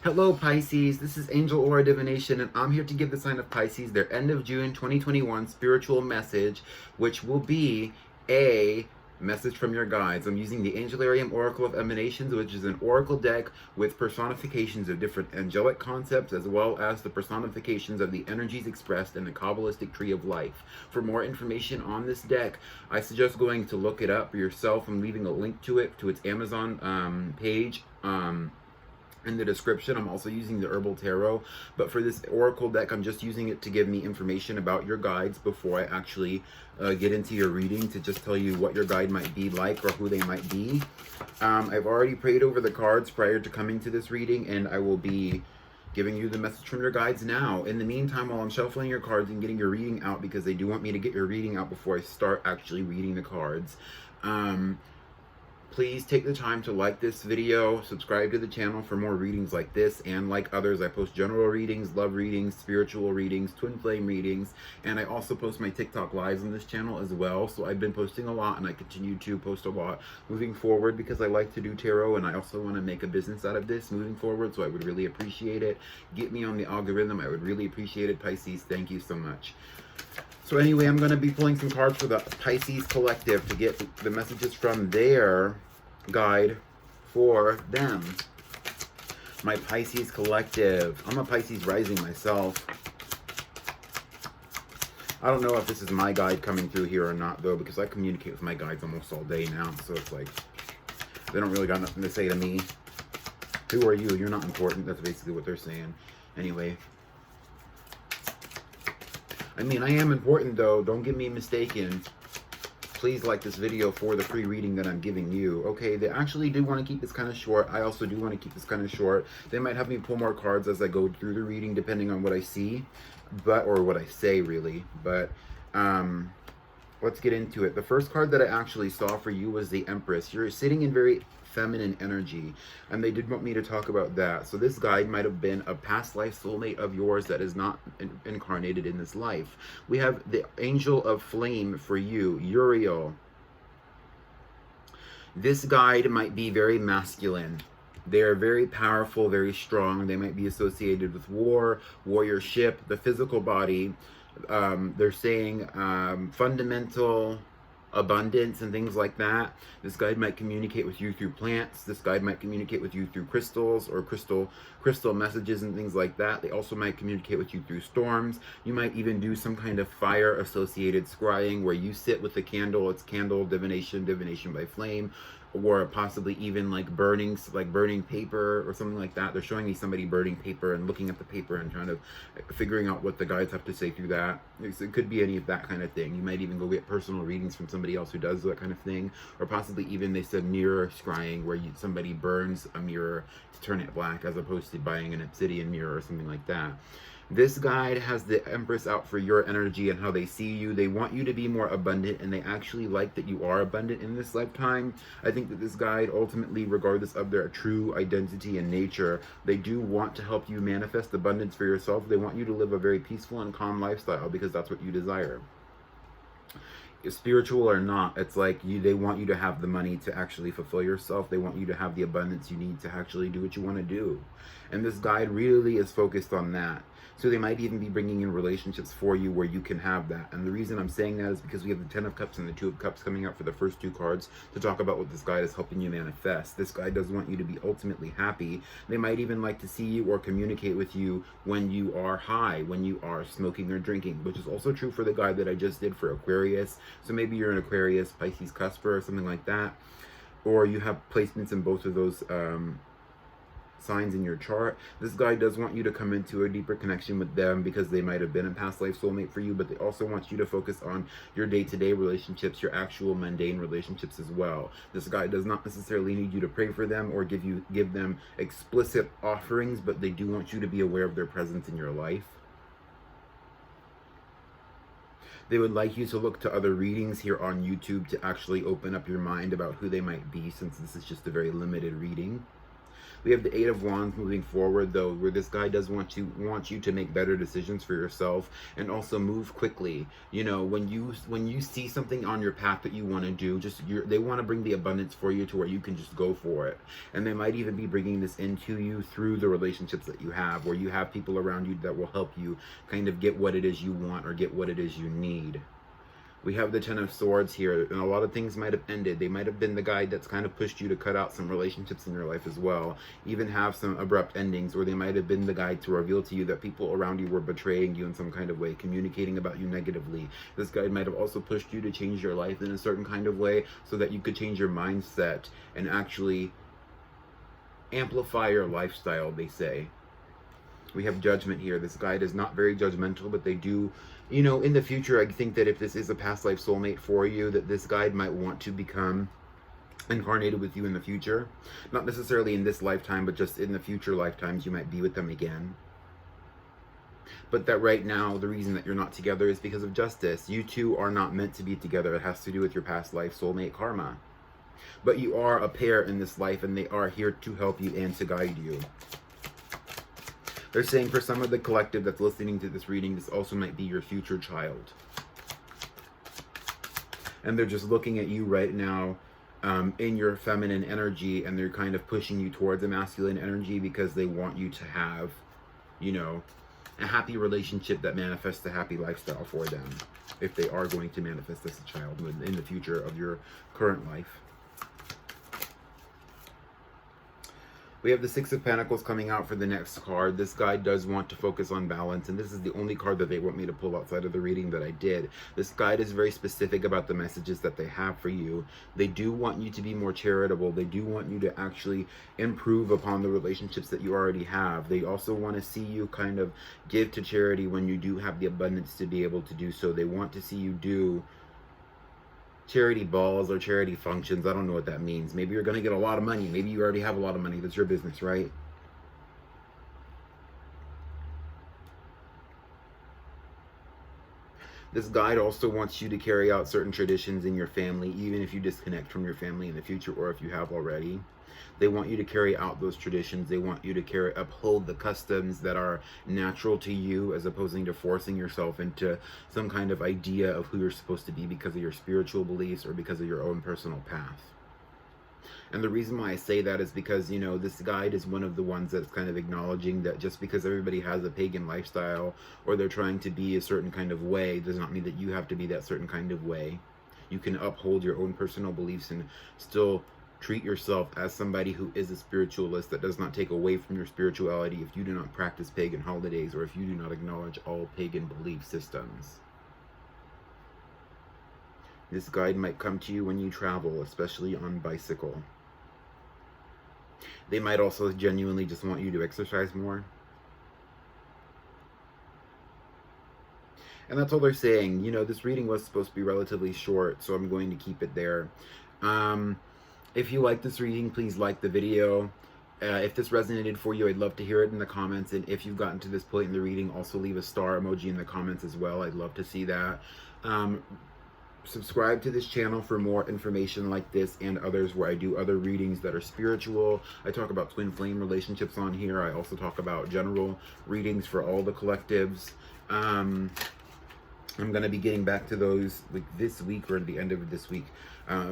Hello Pisces, this is Angel Aura Divination and I'm here to give the sign of Pisces their end of June 2021 spiritual message, which will be a message from your guides. I'm using the Angelarium Oracle of Emanations, which is an oracle deck with personifications of different angelic concepts as well as the personifications of the energies expressed in the Kabbalistic Tree of Life. For more information on this deck, I suggest going to look it up for yourself. I'm leaving a link to it, to its Amazon page. In the description. I'm also using the Herbal Tarot, but for this Oracle deck, I'm just using it to give me information about your guides before I actually get into your reading, to just tell you what your guide might be like or who they might be. I've already prayed over the cards prior to coming to this reading, and I will be giving you the message from your guides now. In the meantime, while I'm shuffling your cards and getting your reading out, because they do want me to get your reading out before I start actually reading the cards, please take the time to like this video, subscribe to the channel for more readings like this and like others. I post general readings, love readings, spiritual readings, twin flame readings, and I also post my TikTok lives on this channel as well. So I've been posting a lot and I continue to post a lot moving forward because I like to do tarot and I also want to make a business out of this moving forward. So I would really appreciate it. Get me on the algorithm. I would really appreciate it, Pisces. Thank you so much. So anyway, I'm going to be pulling some cards for the Pisces Collective to get the messages from their guide for them. My Pisces Collective. I'm a Pisces rising myself. I don't know if this is my guide coming through here or not, though, because I communicate with my guides almost all day now. So it's like, they don't really got nothing to say to me. Who are you? You're not important. That's basically what they're saying. Anyway. I mean, I am important, though. Don't get me mistaken. Please like this video for the free reading that I'm giving you. Okay, they actually do want to keep this kind of short. I also do want to keep this kind of short. They might have me pull more cards as I go through the reading, depending on what I see, or what I say, really. But let's get into it. The first card that I actually saw for you was the Empress. You're sitting in very feminine energy, and they did want me to talk about that. So this guide might have been a past life soulmate of yours that is not incarnated in this life. We have the Angel of Flame for you, Uriel. This guide might be very masculine. They are very powerful, very strong. They might be associated with war, warriorship, the physical body. They're saying fundamental abundance and things like that. This guide might communicate with you through plants. This guide might communicate with you through crystals or crystal messages and things like that. They also might communicate with you through storms. You might even do some kind of fire associated scrying where you sit with the candle. It's candle divination, divination by flame, or possibly even like burning paper or something like that. They're showing me somebody burning paper and looking at the paper and trying to figuring out what the guides have to say through that. It could be any of that kind of thing. You might even go get personal readings from somebody else who does that kind of thing, or possibly even, they said, mirror scrying, where somebody burns a mirror to turn it black as opposed to buying an obsidian mirror or something like that. This guide has the Empress out for your energy and how they see you. They want you to be more abundant, and they actually like that you are abundant in this lifetime. I think that this guide, ultimately, regardless of their true identity and nature, they do want to help you manifest abundance for yourself. They want you to live a very peaceful and calm lifestyle because that's what you desire. Spiritual or not, it's like they want you to have the money to actually fulfill yourself. They want you to have the abundance you need to actually do what you want to do. And this guide really is focused on that. So they might even be bringing in relationships for you where you can have that. And the reason I'm saying that is because we have the 10 of Cups and the 2 of Cups coming out for the first 2 cards to talk about what this guide is helping you manifest. This guide does want you to be ultimately happy. They might even like to see you or communicate with you when you are high, when you are smoking or drinking, which is also true for the guide that I just did for Aquarius. So maybe you're an Aquarius, Pisces, Cusper, or something like that. Or you have placements in both of those signs in your chart. This guide does want you to come into a deeper connection with them because they might have been a past life soulmate for you, but they also want you to focus on your day-to-day relationships, your actual mundane relationships as well. This guide does not necessarily need you to pray for them or give them explicit offerings, but they do want you to be aware of their presence in your life. They would like you to look to other readings here on YouTube to actually open up your mind about who they might be, since this is just a very limited reading. We have the Eight of Wands moving forward, though, where this guy does want you to make better decisions for yourself and also move quickly. You know, when you see something on your path that you want to do, they want to bring the abundance for you to where you can just go for it. And they might even be bringing this into you through the relationships that you have, where you have people around you that will help you kind of get what it is you want or get what it is you need. We have the Ten of Swords here, and a lot of things might have ended. They might have been the guy that's kind of pushed you to cut out some relationships in your life as well, even have some abrupt endings, or they might have been the guy to reveal to you that people around you were betraying you in some kind of way, communicating about you negatively. This guy might have also pushed you to change your life in a certain kind of way so that you could change your mindset and actually amplify your lifestyle, they say. We have Judgment here. This guide is not very judgmental, but they do, you know, in the future, I think that if this is a past life soulmate for you, that this guide might want to become incarnated with you in the future. Not necessarily in this lifetime, but just in the future lifetimes, you might be with them again. But that right now, the reason that you're not together is because of justice. You two are not meant to be together. It has to do with your past life soulmate karma. But you are a pair in this life, and they are here to help you and to guide you. They're saying for some of the collective that's listening to this reading, this also might be your future child. And they're just looking at you right now in your feminine energy, and they're kind of pushing you towards a masculine energy because they want you to have, you know, a happy relationship that manifests a happy lifestyle for them, if they are going to manifest as a child in the future of your current life. We have the Six of Pentacles coming out for the next card. This guy does want to focus on balance, and this is the only card that they want me to pull outside of the reading that I did. This guide is very specific about the messages that they have for you. They do want you to be more charitable. They do want you to actually improve upon the relationships that you already have. They also want to see you kind of give to charity when you do have the abundance to be able to do so. They want to see you do charity balls or charity functions. I don't know what that means. Maybe you're going to get a lot of money. Maybe you already have a lot of money. That's your business, right? This guide also wants you to carry out certain traditions in your family, even if you disconnect from your family in the future, or if you have already. They want you to carry out those traditions. They want you to uphold the customs that are natural to you, as opposed to forcing yourself into some kind of idea of who you're supposed to be because of your spiritual beliefs or because of your own personal path. And the reason why I say that is because, you know, this guide is one of the ones that's kind of acknowledging that just because everybody has a pagan lifestyle or they're trying to be a certain kind of way does not mean that you have to be that certain kind of way. You can uphold your own personal beliefs and still treat yourself as somebody who is a spiritualist. That does not take away from your spirituality if you do not practice pagan holidays or if you do not acknowledge all pagan belief systems. This guide might come to you when you travel, especially on bicycle. They might also genuinely just want you to exercise more. And that's all they're saying. You know, this reading was supposed to be relatively short, so I'm going to keep it there. If you like this reading, please like the video. If this resonated for you, I'd love to hear it in the comments. And if you've gotten to this point in the reading, also leave a star emoji in the comments as well. I'd love to see that. Subscribe to this channel for more information like this and others where I do other readings that are spiritual. I talk about twin flame relationships on here. I also talk about general readings for all the collectives. I'm going to be getting back to those like this week or at the end of this week,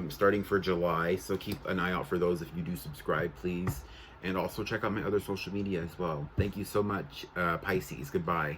starting for July. So keep an eye out for those if you do subscribe, please. And also check out my other social media as well. Thank you so much, Pisces. Goodbye.